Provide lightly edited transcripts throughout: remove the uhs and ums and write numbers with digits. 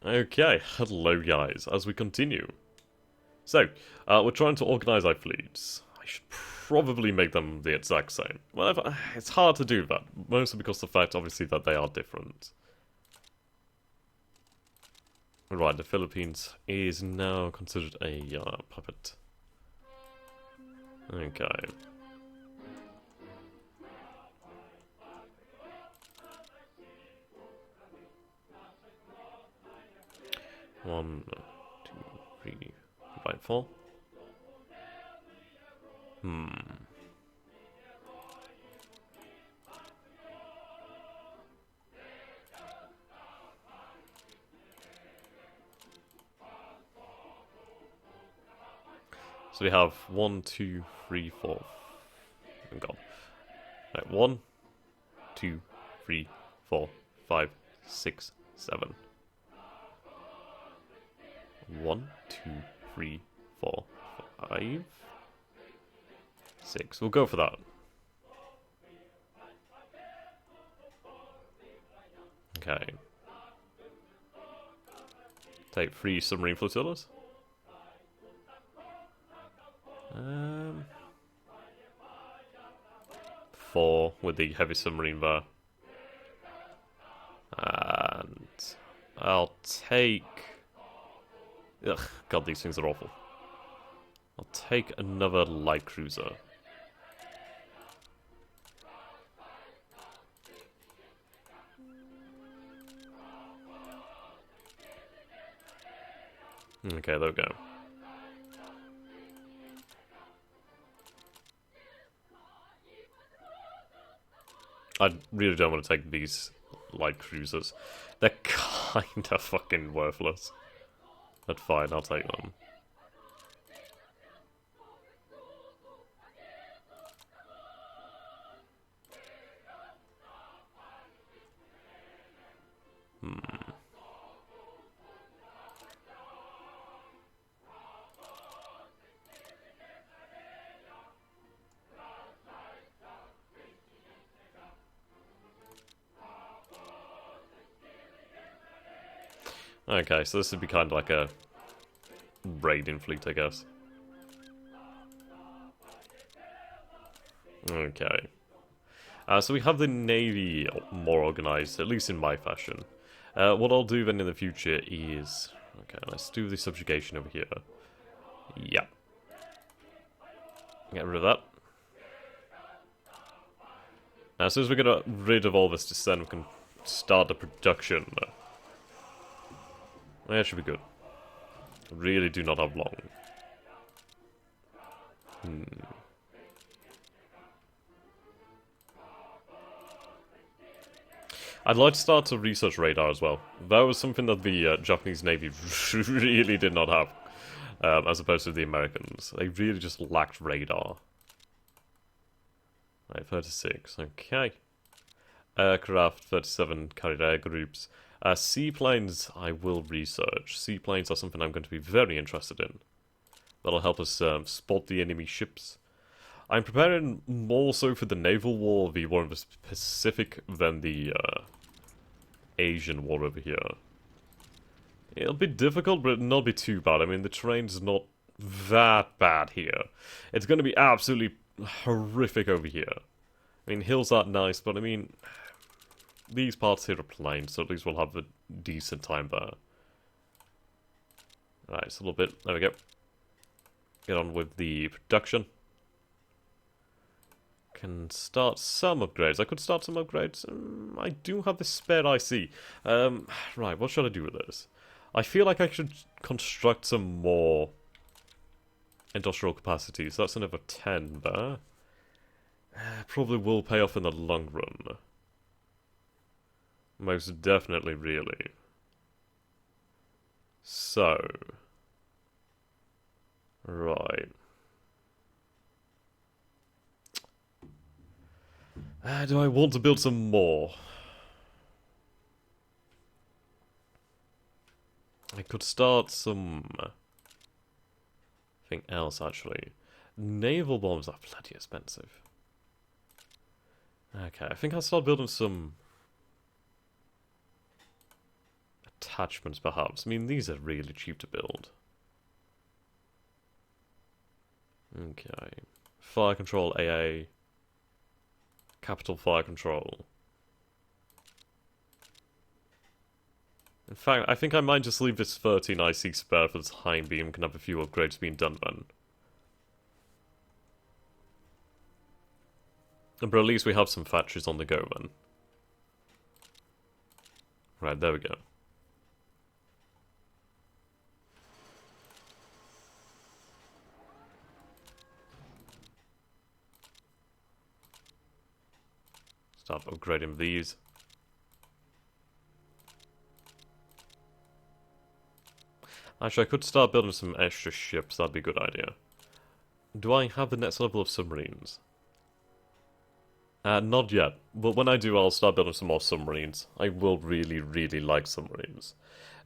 Okay, hello guys, as we continue. So, we're trying to organize our fleets. I should probably make them the exact same. Well, it's hard to do that, mostly because of the fact, obviously, that they are different. Right, the Philippines is now considered a puppet. Okay. One, two, three, right, four. So we have one, two, three, four. Oh god. Right, one, two, three, four, five, six, seven. One, two, three, four, five, six. We'll go for that. Okay. Take 3 submarine flotillas. Um, 4 with the heavy submarine there. And I'll take... Ugh, god, these things are awful. I'll take another light cruiser. Okay, there we go. I really don't want to take these light cruisers. They're kinda fucking worthless. But fine, I'll take them. Okay, so this would be kind of like a raiding fleet, I guess. Okay. So we have the Navy more organized, at least in my fashion. What I'll do then in the future is... Okay, let's do the subjugation over here. Yeah. Get rid of that. Now, as soon as we get rid of all this dissent, we can start the production. That should be good. Really do not have long. I'd like to start to research radar as well. That was something that the Japanese Navy really did not have, as opposed to the Americans. They really just lacked radar. Right, 36, okay. Aircraft, 37 carrier air groups. Seaplanes, I will research. Seaplanes are something I'm going to be very interested in. That'll help us spot the enemy ships. I'm preparing more so for the naval war, the War of the Pacific, than the Asian war over here. It'll be difficult, but it'll not be too bad. I mean, the terrain's not that bad here. It's going to be absolutely horrific over here. I mean, hills aren't nice, but I mean, these parts here are plain, so at least we'll have a decent time there. Alright, it's a little bit. There we go. Get on with the production. Can start some upgrades. I could start some upgrades. I do have the spare IC. Right, what should I do with this? I feel like I should construct some more industrial capacity. So that's another 10 there. Probably will pay off in the long run. Most definitely, really. So. Right. Do I want to build some more? I could start some... thing else, actually. Naval bombs are bloody expensive. Okay, I think I'll start building some... attachments, perhaps. I mean, these are really cheap to build. Okay. Fire control AA. Capital fire control. In fact, I think I might just leave this 13 IC spare for the time being. We can have a few upgrades being done then. But at least we have some factories on the go then. Right, there we go. Start upgrading these. Actually, I could start building some extra ships, that'd be a good idea. Do I have the next level of submarines? Not yet, but when I do, I'll start building some more submarines. I will really, really like submarines.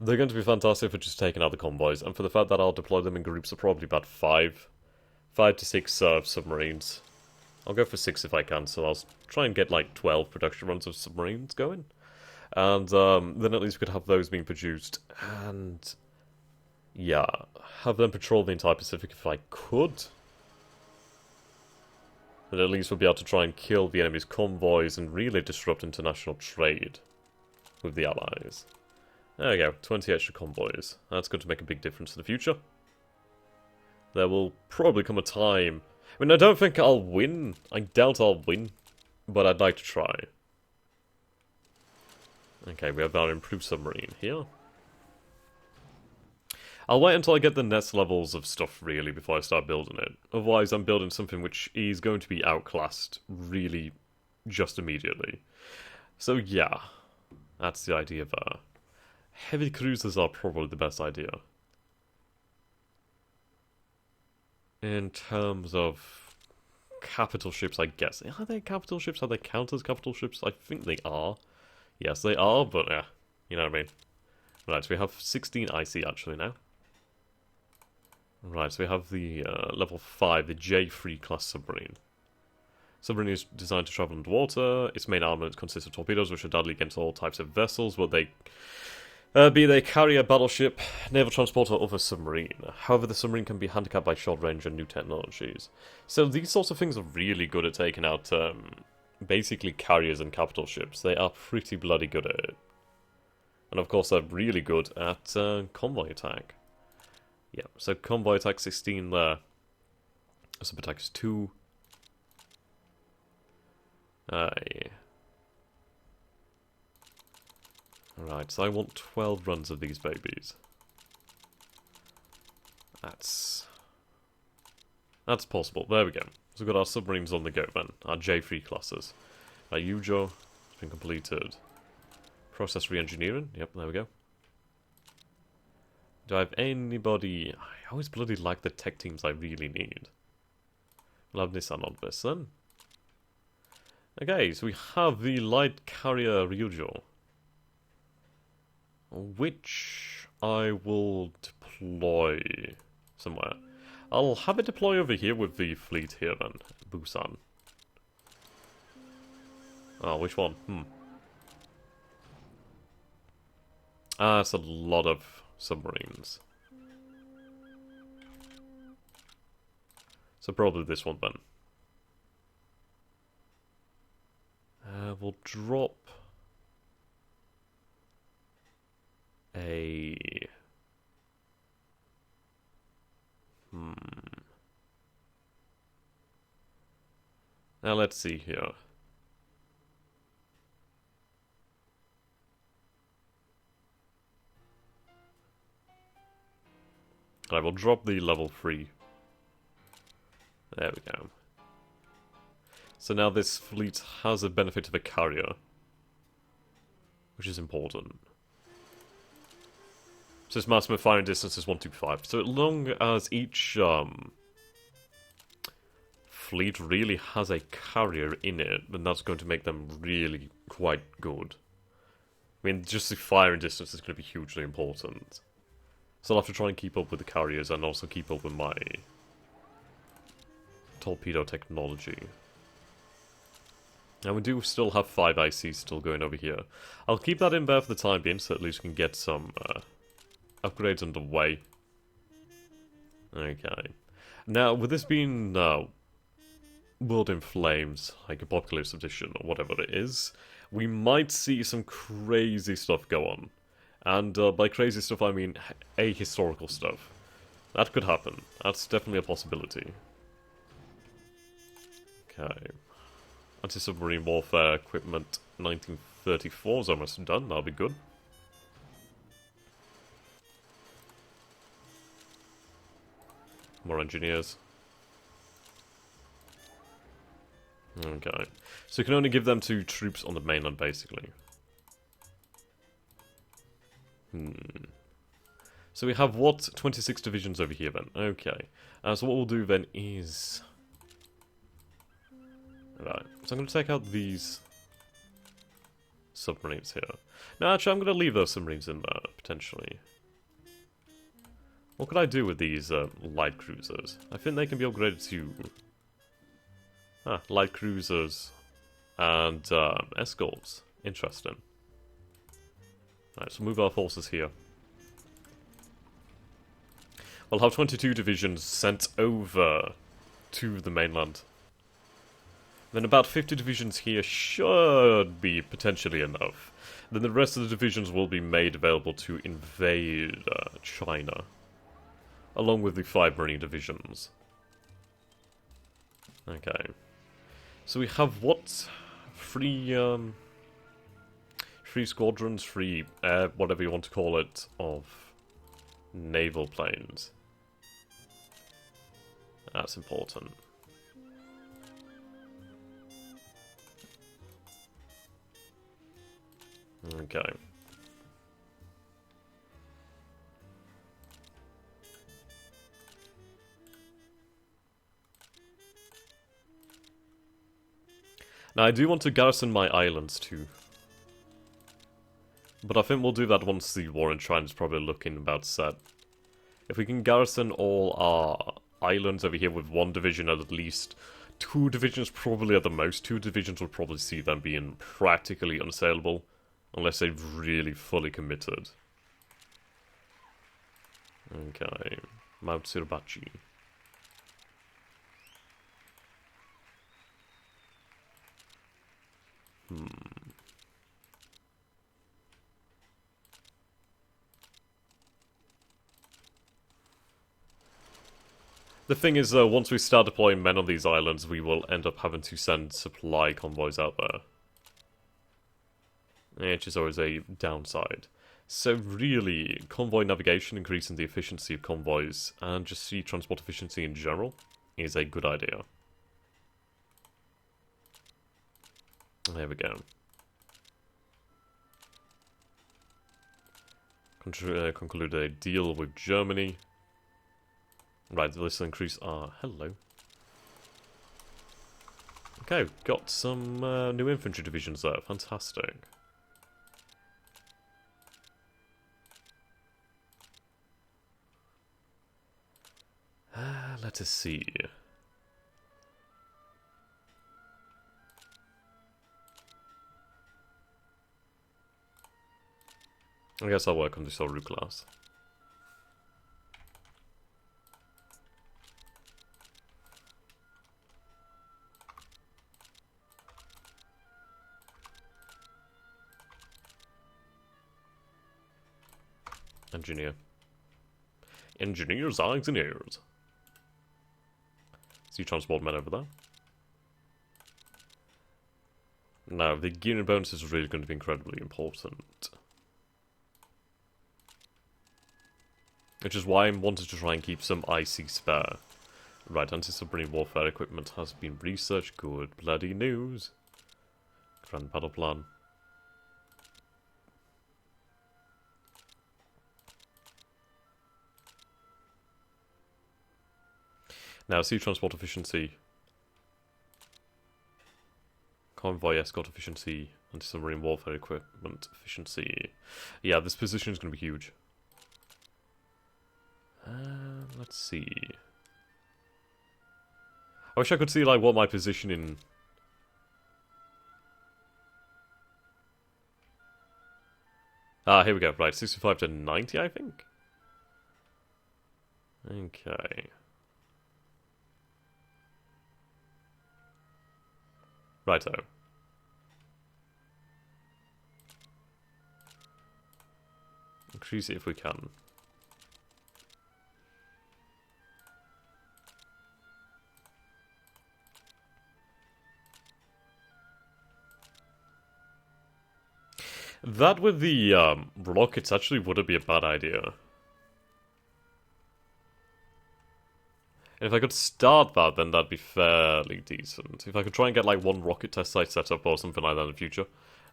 They're going to be fantastic for just taking out the convoys, and for the fact that I'll deploy them in groups of probably about 5 to 6 submarines. I'll go for 6 if I can, so I'll try and get like 12 production runs of submarines going. And then at least we could have those being produced, and yeah, have them patrol the entire Pacific if I could. But at least we'll be able to try and kill the enemy's convoys and really disrupt international trade with the Allies. There we go, 20 extra convoys. That's going to make a big difference in the future. There will probably come a time... I mean, I don't think I'll win. I doubt I'll win. But I'd like to try. Okay, we have our improved submarine here. I'll wait until I get the next levels of stuff, really, before I start building it. Otherwise, I'm building something which is going to be outclassed, really, just immediately. So, yeah. That's the idea there. Heavy cruisers are probably the best idea. In terms of capital ships, I guess. Are they capital ships? Are they counted as capital ships? I think they are. Yes, they are, but yeah. You know what I mean. Right, so we have 16 IC actually now. Right, so we have the level 5, the J3 class submarine. Submarine is designed to travel underwater. Its main armament consists of torpedoes, which are deadly against all types of vessels, whether they be they carrier, battleship, naval transport, or other submarine. However, the submarine can be handicapped by short range and new technologies. So these sorts of things are really good at taking out basically carriers and capital ships. They are pretty bloody good at it. And of course, they're really good at convoy attack. Yeah, so convoy attack 16 there. Sub attack is 2. Right, so I want 12 runs of these babies. That's possible. There we go. So we've got our submarines on the go then. Our J3 classes. Our Yujo has been completed. Process re-engineering. Yep, there we go. Do I have anybody... I always bloody like the tech teams I really need. We'll have Nissan on this then. Okay, so we have the light carrier Ryujo, which I will deploy somewhere. I'll have it deploy over here with the fleet here then. Busan. Oh, which one? That's a lot of submarines. So probably this one then. We'll drop a... Now let's see here. I will drop the level 3. There we go. So now this fleet has a benefit of a carrier, which is important. So its maximum firing distance is 125. So as long as each fleet really has a carrier in it, then that's going to make them really quite good. I mean, just the firing distance is going to be hugely important. So I'll have to try and keep up with the carriers and also keep up with my torpedo technology. And we do still have 5 ICs still going over here. I'll keep that in there for the time being, so at least we can get some upgrades underway. Okay. Now, with this being World in Flames, like Apocalypse Edition, or whatever it is, we might see some crazy stuff go on. And by crazy stuff, I mean ahistorical stuff. That could happen. That's definitely a possibility. Okay. Anti-submarine warfare equipment 1934 is almost done. That'll be good. More engineers. Okay. So you can only give them to troops on the mainland, basically. So we have, what, 26 divisions over here, then? Okay. So what we'll do, then, is... Right. So I'm going to take out these submarines here. No, actually, I'm going to leave those submarines in there, potentially. What could I do with these light cruisers? I think they can be upgraded to... light cruisers and escorts. Interesting. Right, so move our forces here. We'll have 22 divisions sent over to the mainland. Then about 50 divisions here should be potentially enough. Then the rest of the divisions will be made available to invade China, along with the 5 marine divisions. Okay. So we have what? 3 squadrons, 3 whatever you want to call it, of naval planes. That's important. Okay. Now, I do want to garrison my islands too. But I think we'll do that once the war in China is probably looking about set. If we can garrison all our islands over here with 1 division at least, 2 divisions probably at the most. 2 divisions will probably see them being practically unassailable, unless they've really fully committed. Okay, Mount Suribachi. The thing is, once we start deploying men on these islands, we will end up having to send supply convoys out there. Which is always a downside. So really, convoy navigation, increasing the efficiency of convoys, and just sea transport efficiency in general, is a good idea. There we go. Conclude a deal with Germany. Right, this will increase our... hello. Okay, got some new infantry divisions there. Fantastic. Let us see. I guess I'll work on the Soru class. Engineer. Engineers are engineers. Sea transport men over there. Now, the gearing bonus is really going to be incredibly important. Which is why I wanted to try and keep some IC spare. Right, anti-submarine warfare equipment has been researched. Good bloody news. Grand battle plan. Now, sea transport efficiency, convoy escort efficiency, anti-submarine warfare equipment efficiency. Yeah, this position is going to be huge. Let's see. I wish I could see, like, what my position in Ah, here we go. Right, 65 to 90, I think? Okay. Righto. Increase it if we can. That with the rockets actually wouldn't be a bad idea. And if I could start that, then that'd be fairly decent. If I could try and get like one rocket test site set up or something like that in the future,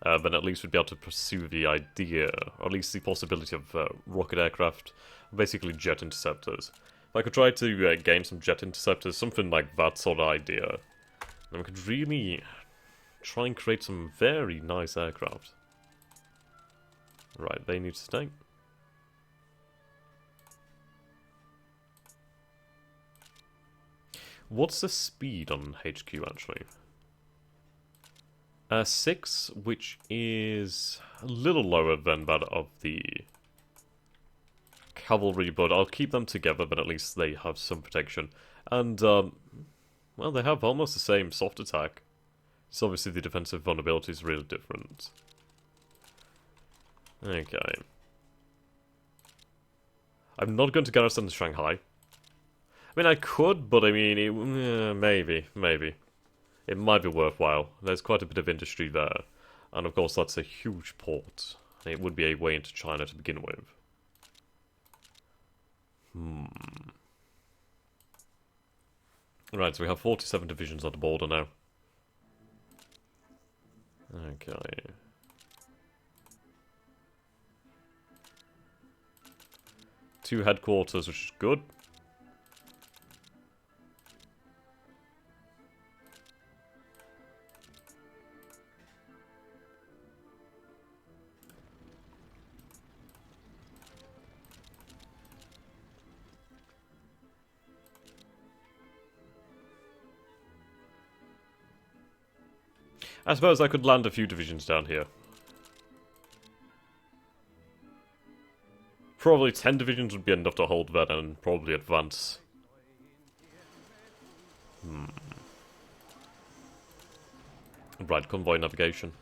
then at least we'd be able to pursue the idea, or at least the possibility of rocket aircraft, basically jet interceptors. If I could try to gain some jet interceptors, something like that sort of idea, then we could really try and create some very nice aircraft. Right, they need to stay. What's the speed on HQ, actually? 6, which is a little lower than that of the cavalry, but I'll keep them together, then at least they have some protection. And, well, they have almost the same soft attack. So obviously the defensive vulnerability is really different. Okay. I'm not going to garrison Shanghai. I mean, I could, but I mean, maybe. It might be worthwhile. There's quite a bit of industry there. And of course, that's a huge port. It would be a way into China to begin with. Right, so we have 47 divisions on the border now. Okay. Two headquarters, which is good. I suppose I could land a few divisions down here. Probably 10 divisions would be enough to hold that and probably advance. Right, convoy navigation.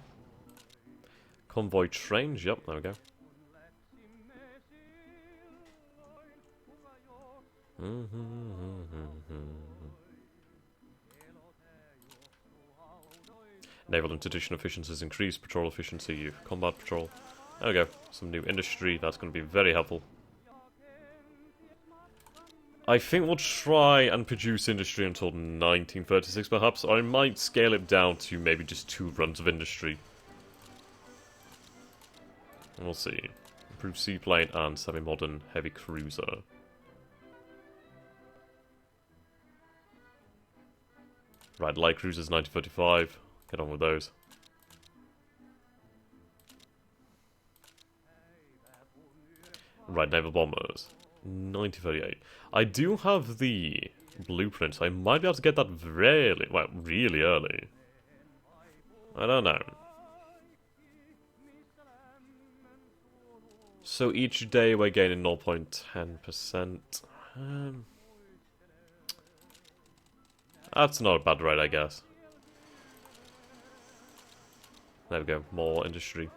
Convoy trains, yep, there we go. Naval and tradition efficiencies increase, patrol efficiency, combat patrol. There we go, some new industry, that's going to be very helpful. I think we'll try and produce industry until 1936 perhaps, or I might scale it down to maybe just 2 runs of industry. We'll see. Improved seaplane and semi-modern heavy cruiser. Right, light cruisers 1935. Get on with those. Right, naval bombers. 1938. I do have the blueprints. I might be able to get that really early. I don't know. So each day we're gaining 0.10%. That's not a bad rate, I guess. There we go, more industry.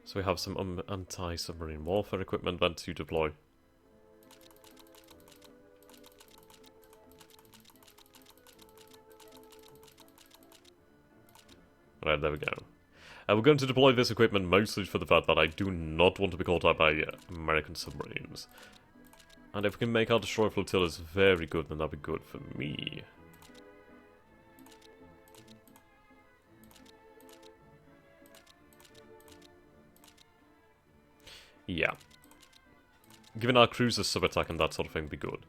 So we have some anti-submarine warfare equipment then to deploy. Right, there we go. We're going to deploy this equipment mostly for the fact that I do not want to be caught out by American submarines. And if we can make our destroyer flotillas very good, then that'd be good for me. Yeah. Given our cruisers sub-attack and that sort of thing be good.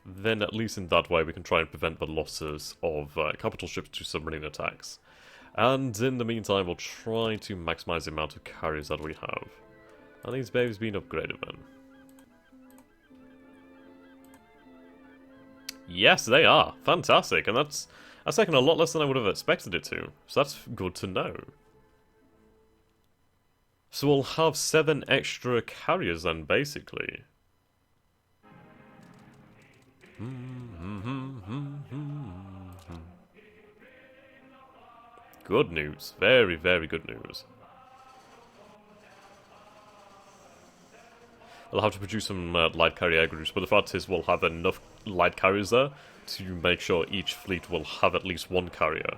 Then at least in that way we can try and prevent the losses of capital ships to submarine attacks. And in the meantime we'll try to maximize the amount of carriers that we have. Are these babies being upgraded then? Yes, they are. Fantastic. And that's That's taken a lot less than I would have expected it to, so that's good to know. So we'll have 7 extra carriers then, basically. Good news. Very, very good news. I'll have to produce some light carrier groups, but the fact is we'll have enough light carriers there to make sure each fleet will have at least 1 carrier.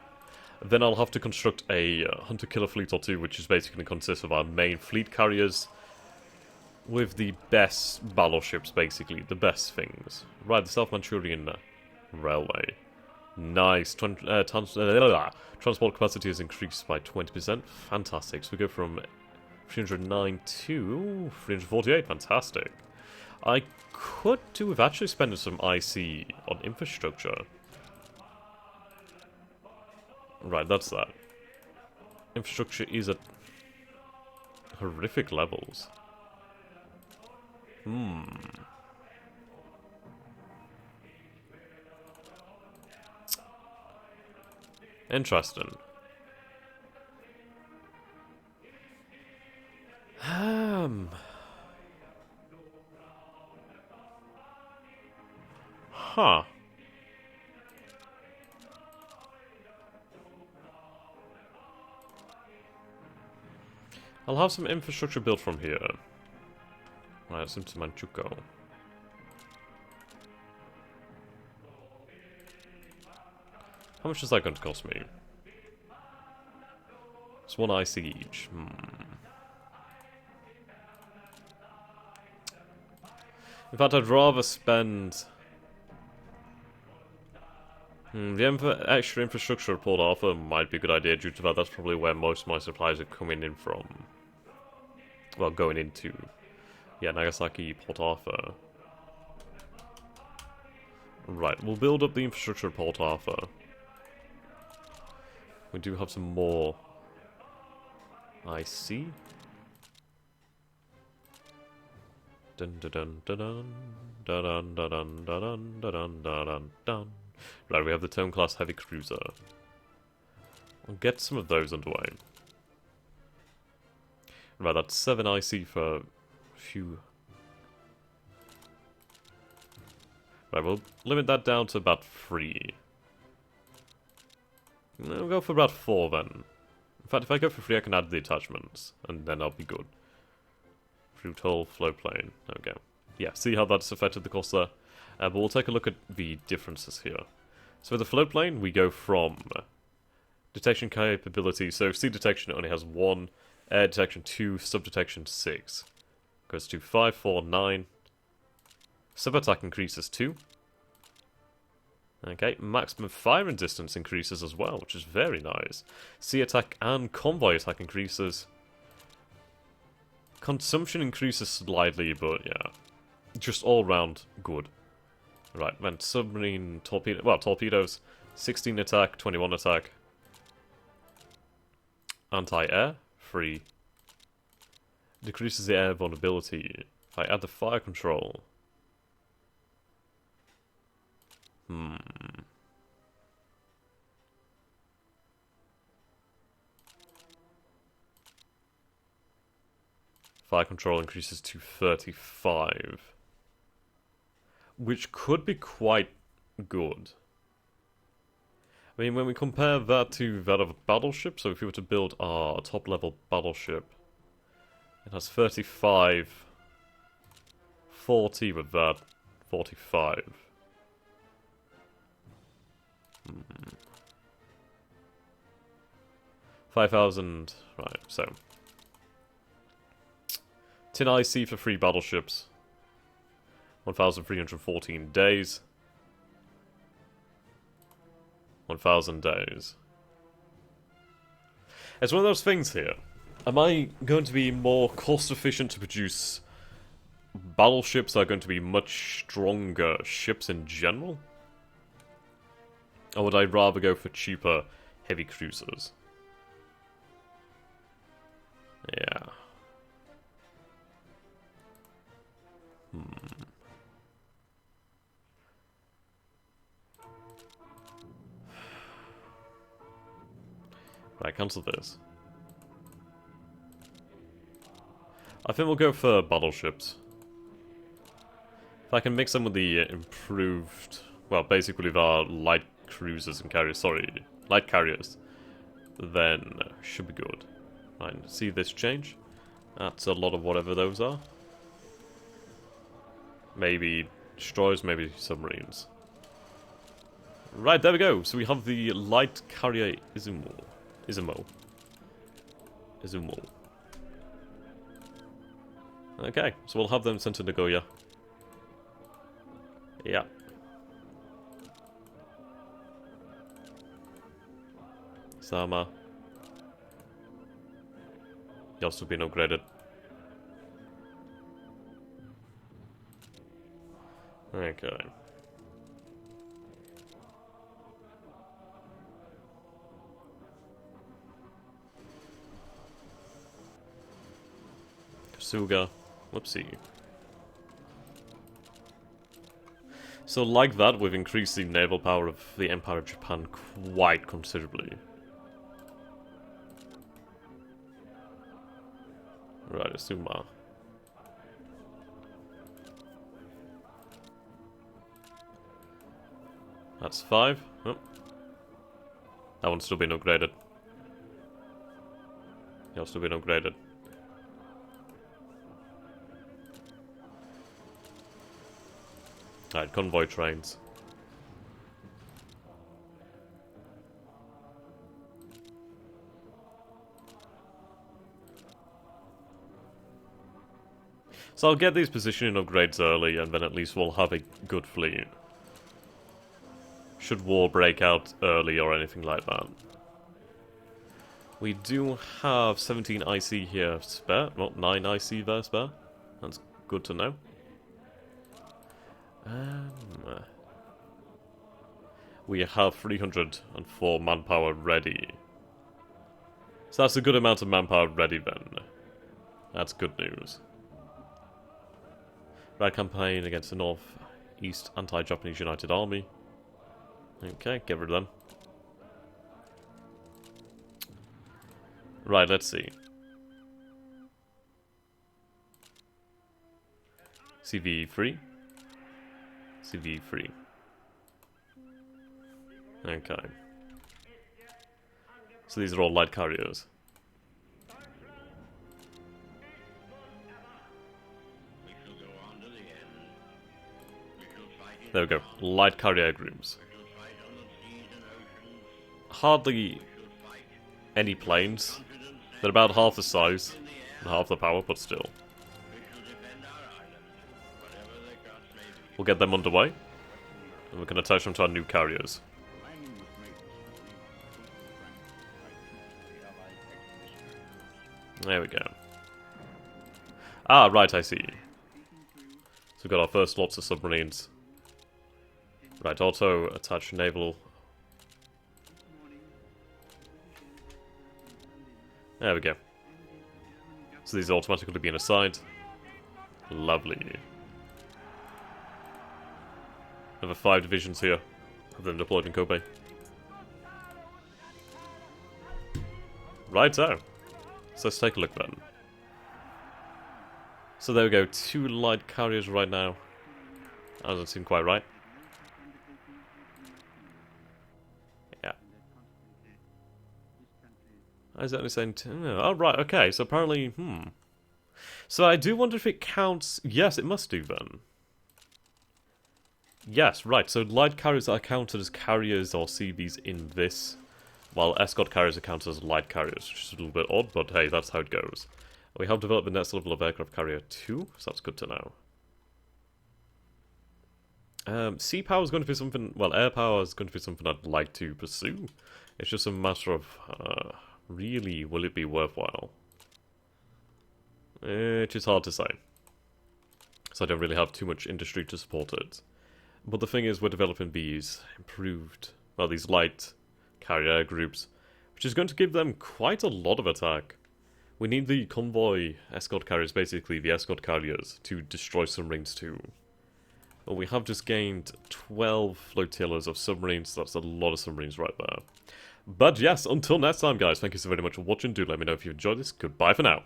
Then I'll have to construct a hunter-killer fleet or 2, which is basically going to consist of our main fleet carriers with the best battleships, basically, the best things. Right, the South Manchurian Railway. Nice. Transport capacity has increased by 20%. Fantastic. So we go from 309 to 348. Fantastic. I could do with actually spending some IC on infrastructure. Right, that's that. Infrastructure is at horrific levels. Interesting. Huh. I'll have some infrastructure built from here. Right, some to Manchukuo. How much is that going to cost me? It's 1 IC each. In fact, I'd rather spend... the extra infrastructure at Port Arthur might be a good idea due to that. That's probably where most of my supplies are coming in from. Well, going into... yeah, Nagasaki, Port Arthur. Right, we'll build up the infrastructure at Port Arthur. We do have some more... I see. Dun dun dun dun dun dun dun dun dun dun dun dun. Right, we have the Tone class heavy cruiser. I'll get some of those underway. Right, that's 7 IC for a few. Right, we'll limit that down to about 3. We'll go for about 4 then. In fact, if I go for 3, I can add the attachments, and then I'll be good. Fruit hole, flow plane. There we go. Yeah, see how that's affected the cost there? But we'll take a look at the differences here. So for the float plane, we go from detection capability. So sea detection only has 1, air detection 2, sub detection 6. Goes to 5, 4, 9. Sub attack increases 2. Okay, maximum firing distance increases as well, which is very nice. Sea attack and convoy attack increases. Consumption increases slightly, but yeah, just all round good. Right, then submarine torpedo. Well, torpedoes, 16 attack, 21 attack. Anti-air, 3. Decreases the air vulnerability. If I add the fire control. Fire control increases to 35. Which could be quite good. I mean, when we compare that to that of a battleship, so if we were to build our top-level battleship, it has 35, 40 with that, 45. 5,000, right, so. 10 IC for 3 battleships. 1,314 days. 1,000 days. It's one of those things here. Am I going to be more cost efficient to produce battleships that are going to be much stronger ships in general? Or would I rather go for cheaper heavy cruisers? Yeah. Right, cancel this. I think we'll go for battleships. If I can mix them with the improved... Well, basically the light cruisers and carriers, sorry, light carriers, then should be good. Right, see this change? That's a lot of whatever those are. Maybe destroyers, maybe submarines. Right, there we go. So we have the light carrier Izumo. Okay, so we'll have them sent to Nagoya. Yeah. Sama. You've also been upgraded. Okay. Kasuga. Whoopsie. So like that, we've increased the naval power of the Empire of Japan quite considerably. Right, Asuma. That's 5. Oh. That one's still been upgraded. You've still been upgraded. Alright, convoy trains. So I'll get these positioning upgrades early, and then at least we'll have a good fleet. Should war break out early or anything like that. We do have 17 IC here spare, not 9 IC there spare. That's good to know. We have 304 manpower ready. So that's a good amount of manpower ready then. That's good news. Right, campaign against the North-East Anti-Japanese United Army. Okay, get rid of them. Right, let's see. CV3. CV3. Okay. So these are all light carriers. There we go. Light carrier groups. Hardly any planes. They're about half the size and half the power, but still. We'll get them underway, and we can attach them to our new carriers. There we go. Ah, right, I see. So we've got our first lots of submarines. Right, auto attach naval. There we go. So these are automatically being assigned. Lovely. Another 5 divisions here. Have them deployed in Kobe. Righto. So let's take a look then. So there we go, 2 light carriers right now. That doesn't seem quite right. Yeah. Is that only saying oh, right, okay, so apparently, So I do wonder if it counts... Yes, it must do then. Yes, right, so light carriers are counted as carriers or CVs in this, while escort carriers are counted as light carriers, which is a little bit odd, but hey, that's how it goes. We have developed the next level of aircraft carrier 2, so that's good to know. Sea power is going to be something, well, air power is going to be something I'd like to pursue. It's just a matter of, really, will it be worthwhile? Which is hard to say. So I don't really have too much industry to support it. But the thing is, we're developing these improved, well, these light carrier groups, which is going to give them quite a lot of attack. We need the convoy escort carriers, basically the escort carriers, to destroy submarines too. Well, we have just gained 12 flotillas of submarines, so that's a lot of submarines right there. But yes, until next time, guys, thank you so very much for watching. Do let me know if you enjoyed this. Goodbye for now.